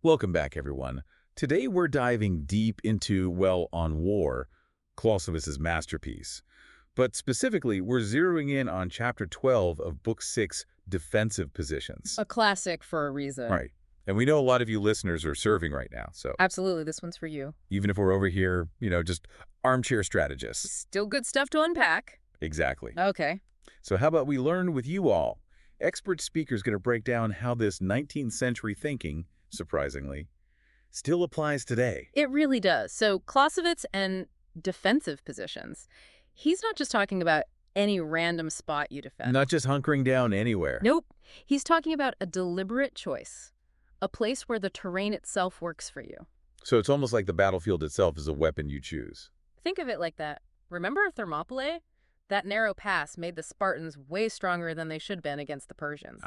Welcome back, everyone. Today we're diving deep into, well, On War, Clausewitz's masterpiece. But specifically, we're zeroing in on Chapter 12 of Book 6, Defensive Positions. A classic for a reason. Right. And we know a lot of you listeners are serving right now, so Absolutely, this one's for you. even if we're over here, just armchair strategists. Still good stuff to unpack. Exactly. Okay. So how about we learn with you all? Expert speaker's going to break down how this 19th century thinking, surprisingly, still applies today. It really does. So Clausewitz and defensive positions. He's not just talking about any random spot you defend. Not just hunkering down anywhere. Nope. He's talking about a deliberate choice. A place where the terrain itself works for you. So it's almost like the battlefield itself is a weapon you choose. Think of it like that. Remember Thermopylae? That narrow pass made the Spartans way stronger than they should have been against the Persians.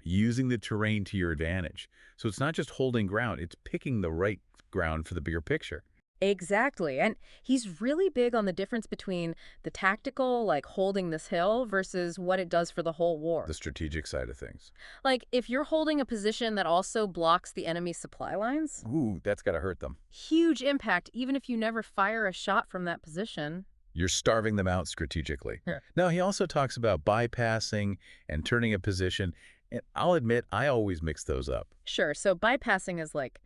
Using the terrain to your advantage. So it's not just holding ground, it's picking the right ground for the bigger picture. Exactly. And he's really big on the difference between the tactical, like holding this hill, versus what it does for the whole war. The strategic side of things. Like, if you're holding a position that also blocks the enemy's supply lines, Ooh, that's got to hurt them. huge impact even if you never fire a shot from that position. You're starving them out strategically. Yeah. Now, he also talks about bypassing and turning a position, and I'll admit, I always mix those up. Sure, so bypassing is like,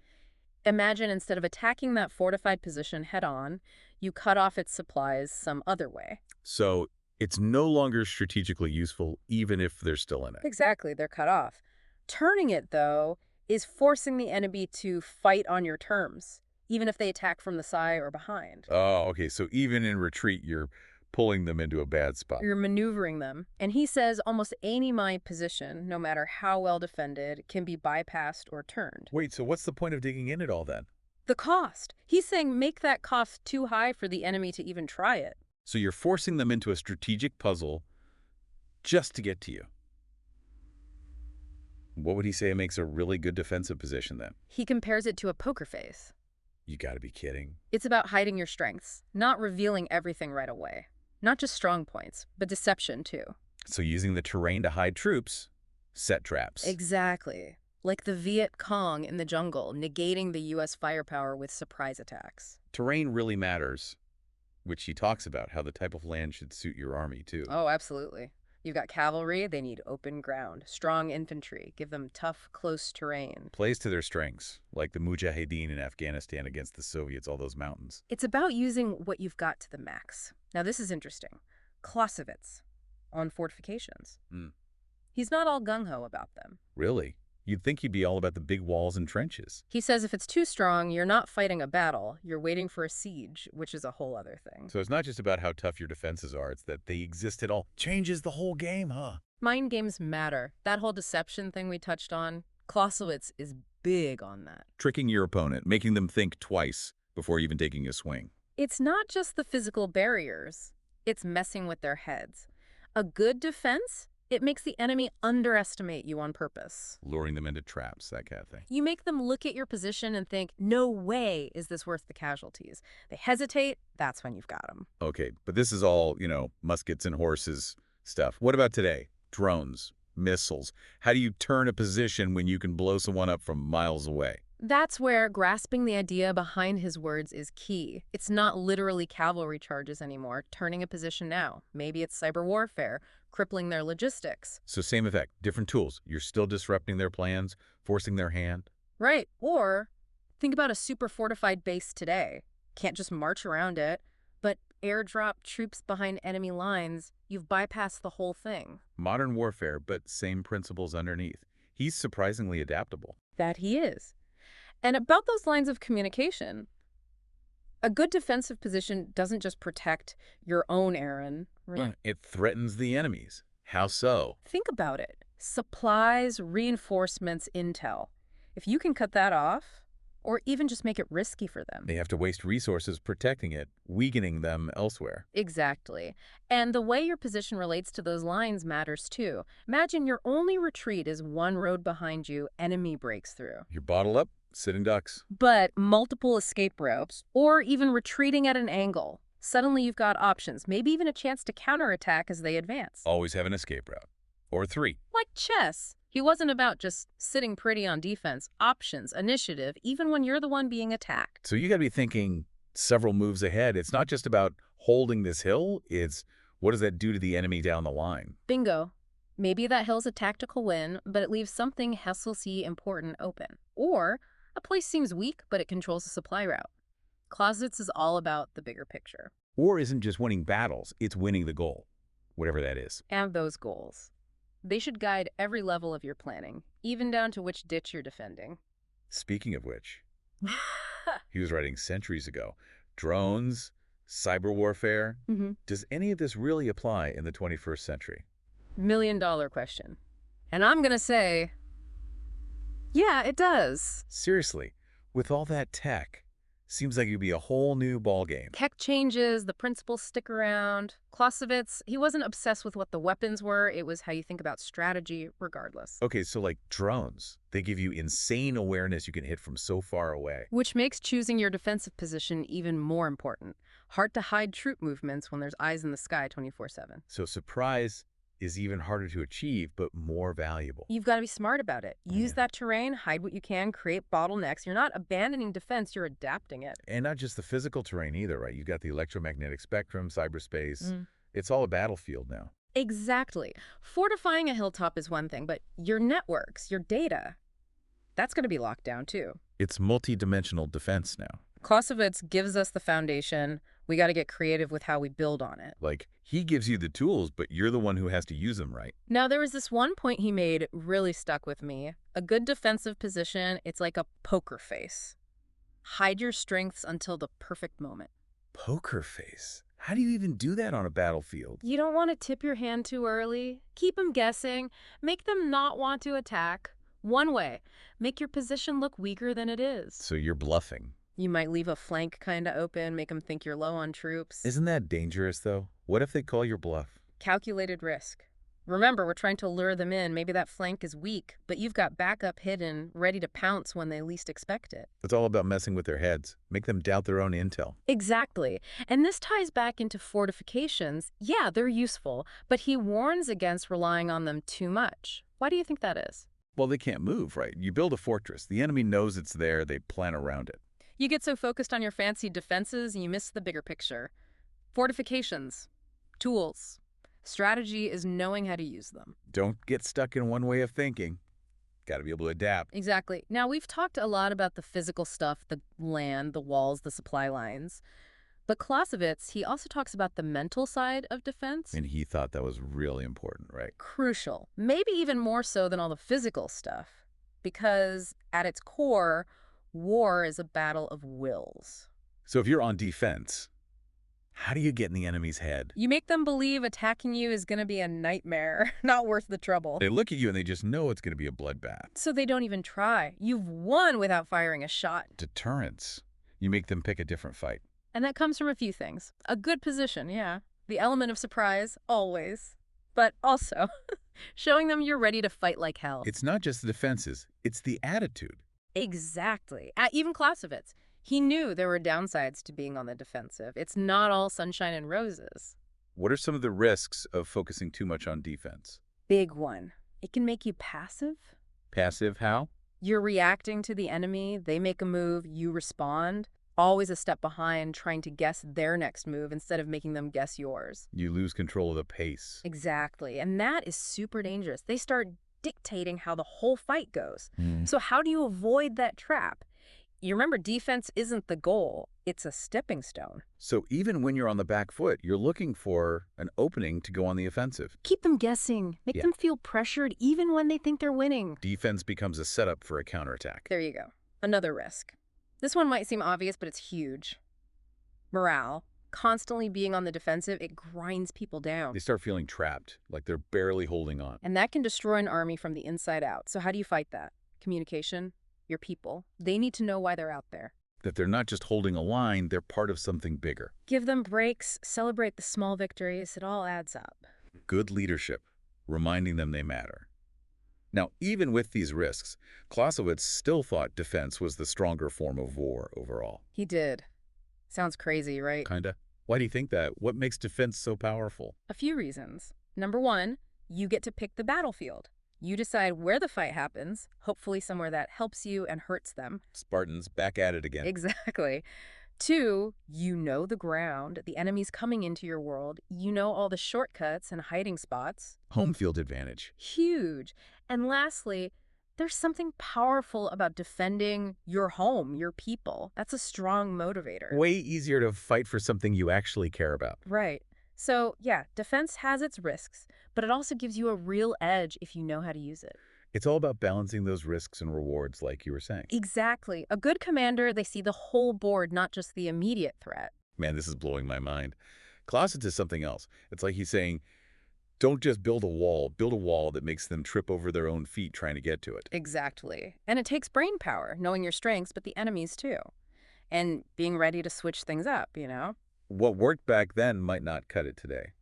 imagine instead of attacking that fortified position head-on, you cut off its supplies some other way. So it's no longer strategically useful, even if they're still in it. Exactly, they're cut off. Turning it, though, is forcing the enemy to fight on your terms, even if they attack from the side or behind. Oh, okay. So even in retreat, you're pulling them into a bad spot. You're maneuvering them. And he says almost any my position, no matter how well defended, can be bypassed or turned. Wait, so what's the point of digging in at all then? The cost. He's saying make that cost too high for the enemy to even try it. So you're forcing them into a strategic puzzle just to get to you. What would he say makes a really good defensive position then? He compares it to a poker face. You gotta be kidding. It's about hiding your strengths, not revealing everything right away. Not just strong points, but deception too. So using the terrain to hide troops, set traps. Exactly. Like the Viet Cong in the jungle, negating the U.S. firepower with surprise attacks. Terrain really matters, which he talks about, how the type of land should suit your army too. Oh, absolutely. You've got cavalry, they need open ground. Strong infantry, give them tough, close terrain. Plays to their strengths, like the Mujahideen in Afghanistan against the Soviets, all those mountains. It's about using what you've got to the max. Now, this is interesting. Clausewitz on fortifications. He's not all gung-ho about them. Really? You'd think he'd be all about the big walls and trenches. He says if it's too strong, you're not fighting a battle, you're waiting for a siege, which is a whole other thing. So it's not just about how tough your defenses are, it's that they exist at all. Changes the whole game, huh? Mind games matter. That whole deception thing we touched on, Clausewitz is big on that. Tricking your opponent, making them think twice before even taking a swing. It's not just the physical barriers, it's messing with their heads. A good defense, it makes the enemy underestimate you on purpose. Luring them into traps, that kind of thing. You make them look at your position and think, no way is this worth the casualties. They hesitate, that's when you've got them. Okay, but this is all, muskets and horses stuff. What about today? Drones, missiles. How do you turn a position when you can blow someone up from miles away? That's where grasping the idea behind his words is key. It's not literally cavalry charges anymore, turning a position now. Maybe it's cyber warfare, crippling their logistics. So same effect, different tools. You're still disrupting their plans, forcing their hand. Right. Or think about a super fortified base today. Can't just march around it, but airdrop troops behind enemy lines. You've bypassed the whole thing. Modern warfare, but same principles underneath. He's surprisingly adaptable. That he is. And about those lines of communication, a good defensive position doesn't just protect your own errand. It threatens the enemies. How so? Think about it. Supplies, reinforcements, intel. If you can cut that off, or even just make it risky for them. They have to waste resources protecting it, weakening them elsewhere. Exactly. And the way your position relates to those lines matters too. Imagine your only retreat is one road behind you, enemy breaks through. You're bottled up, sitting ducks. But multiple escape routes, or even retreating at an angle. Suddenly you've got options, maybe even a chance to counterattack as they advance. Always have an escape route. Or three. Like chess. He wasn't about just sitting pretty on defense, options, initiative, even when you're the one being attacked. So you got to be thinking several moves ahead. It's not just about holding this hill. It's what does that do to the enemy down the line? Bingo. Maybe that hill's a tactical win, but it leaves something Hessel see important open. Or a place seems weak, but it controls a supply route. Clausewitz is all about the bigger picture. War isn't just winning battles. It's winning the goal, whatever that is. And those goals. They should guide every level of your planning, even down to which ditch you're defending. Speaking of which, he was writing centuries ago. Drones, cyber warfare. Does any of this really apply in the 21st century? $1,000,000 question. And I'm going to say, yeah, it does. Seriously, with all that tech, seems like it'd be a whole new ballgame. Tech changes, the principles stick around. Clausewitz, he wasn't obsessed with what the weapons were. It was how you think about strategy regardless. Okay, so like drones, they give you insane awareness you can hit from so far away. Which makes choosing your defensive position even more important. Hard to hide troop movements when there's eyes in the sky 24/7. So surprise is even harder to achieve, but more valuable. You've got to be smart about it. Use that terrain, hide what you can, create bottlenecks. You're not abandoning defense, you're adapting it. And not just the physical terrain either, right? You've got the electromagnetic spectrum, cyberspace. It's all a battlefield now. Exactly. Fortifying a hilltop is one thing, but your networks, your data, that's going to be locked down too. It's multi-dimensional defense now. Clausewitz gives us the foundation. We got to get creative with how we build on it. Like, he gives you the tools, but you're the one who has to use them, right? Now, there was this one point he made really stuck with me. A good defensive position, it's like a poker face. Hide your strengths until the perfect moment. Poker face? How do you even do that on a battlefield? You don't want to tip your hand too early. Keep them guessing. Make them not want to attack. One way, make your position look weaker than it is. So you're bluffing. You might leave a flank kind of open, make them think you're low on troops. Isn't that dangerous, though? What if they call your bluff? Calculated risk. Remember, we're trying to lure them in. Maybe that flank is weak, but you've got backup hidden, ready to pounce when they least expect it. It's all about messing with their heads. Make them doubt their own intel. Exactly. And this ties back into fortifications. Yeah, they're useful, but he warns against relying on them too much. Why do you think that is? Well, they can't move, right? You build a fortress. The enemy knows it's there. They plan around it. You get so focused on your fancy defenses, you miss the bigger picture. Fortifications, tools. Strategy is knowing how to use them. Don't get stuck in one way of thinking. Got to be able to adapt. Exactly. Now, we've talked a lot about the physical stuff, the land, the walls, the supply lines. But Clausewitz, he also talks about the mental side of defense. And he thought that was really important, right? Crucial. Maybe even more so than all the physical stuff. Because at its core, war is a battle of wills. So if you're on defense, how do you get in the enemy's head? You make them believe attacking you is going to be a nightmare, not worth the trouble. They look at you and they just know it's going to be a bloodbath. So they don't even try. You've won without firing a shot. Deterrence. You make them pick a different fight. And that comes from a few things. A good position, yeah. The element of surprise, always. But also, showing them you're ready to fight like hell. It's not just the defenses, it's the attitude. Exactly. Even Clausewitz, he knew there were downsides to being on the defensive. It's not all sunshine and roses. What are some of the risks of focusing too much on defense? Big one. It can make you passive. Passive how? You're reacting to the enemy, they make a move, you respond. Always a step behind, trying to guess their next move instead of making them guess yours. You lose control of the pace. Exactly. And that is super dangerous. They start dictating how the whole fight goes. So how do you avoid that trap? You remember, defense isn't the goal. It's a stepping stone. So even when you're on the back foot, you're looking for an opening to go on the offensive. Keep them guessing. Make them feel pressured even when they think they're winning. Defense becomes a setup for a counterattack. There you go. Another risk. This one might seem obvious, but it's huge. Morale. Constantly being on the defensive, it grinds people down. They start feeling trapped, like they're barely holding on. And that can destroy an army from the inside out. So how do you fight that? Communication. Your people. They need to know why they're out there. That they're not just holding a line, they're part of something bigger. Give them breaks. Celebrate the small victories. It all adds up. Good leadership, reminding them they matter. Now, even with these risks, Clausewitz still thought defense was the stronger form of war overall. He did. Sounds crazy, right? Kinda. Why do you think that? What makes defense so powerful? A few reasons. Number one, you get to pick the battlefield. You decide where the fight happens, hopefully somewhere that helps you and hurts them. Spartans, back at it again. Exactly. 2, you know the ground. The enemy's coming into your world. You know all the shortcuts and hiding spots. Home field advantage. Huge. And lastly, there's something powerful about defending your home, your people. That's a strong motivator. Way easier to fight for something you actually care about. Right. So, yeah, defense has its risks, but it also gives you a real edge if you know how to use it. It's all about balancing those risks and rewards, like you were saying. Exactly. A good commander, they see the whole board, not just the immediate threat. Man, this is blowing my mind. Clausewitz is something else. It's like he's saying, don't just build a wall that makes them trip over their own feet trying to get to it. Exactly. And it takes brain power, knowing your strengths, but the enemies too. And being ready to switch things up, you know? What worked back then might not cut it today.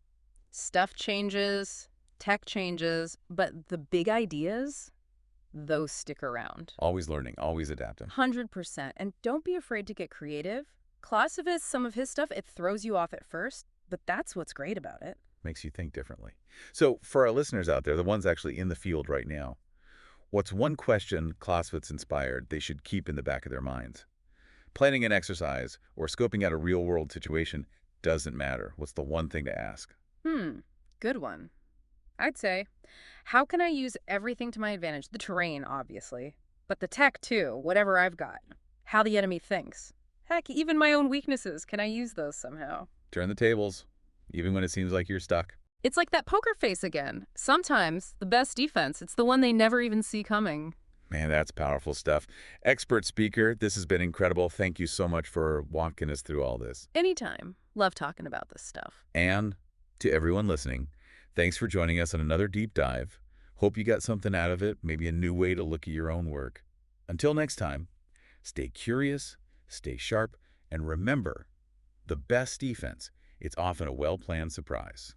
Stuff changes, tech changes, but the big ideas, those stick around. Always learning, always adapting. 100%. And don't be afraid to get creative. Clausewitz, some of his stuff, it throws you off at first, but that's what's great about it. Makes you think differently. So for our listeners out there, the ones actually in the field right now, what's one question Clausewitz inspired they should keep in the back of their minds? Planning an exercise or scoping out a real-world situation doesn't matter. What's the one thing to ask? Good one. I'd say, how can I use everything to my advantage? The terrain, obviously, but the tech too, whatever I've got. How the enemy thinks. Heck, even my own weaknesses, can I use those somehow? Turn the tables, even when it seems like you're stuck. It's like that poker face again. Sometimes the best defense, it's the one they never even see coming. Man, that's powerful stuff. Expert speaker, this has been incredible. Thank you so much for walking us through all this. Anytime. Love talking about this stuff. And to everyone listening, thanks for joining us on another deep dive. Hope you got something out of it, maybe a new way to look at your own work. Until next time, stay curious, stay sharp, and remember, the best defense, it's often a well-planned surprise.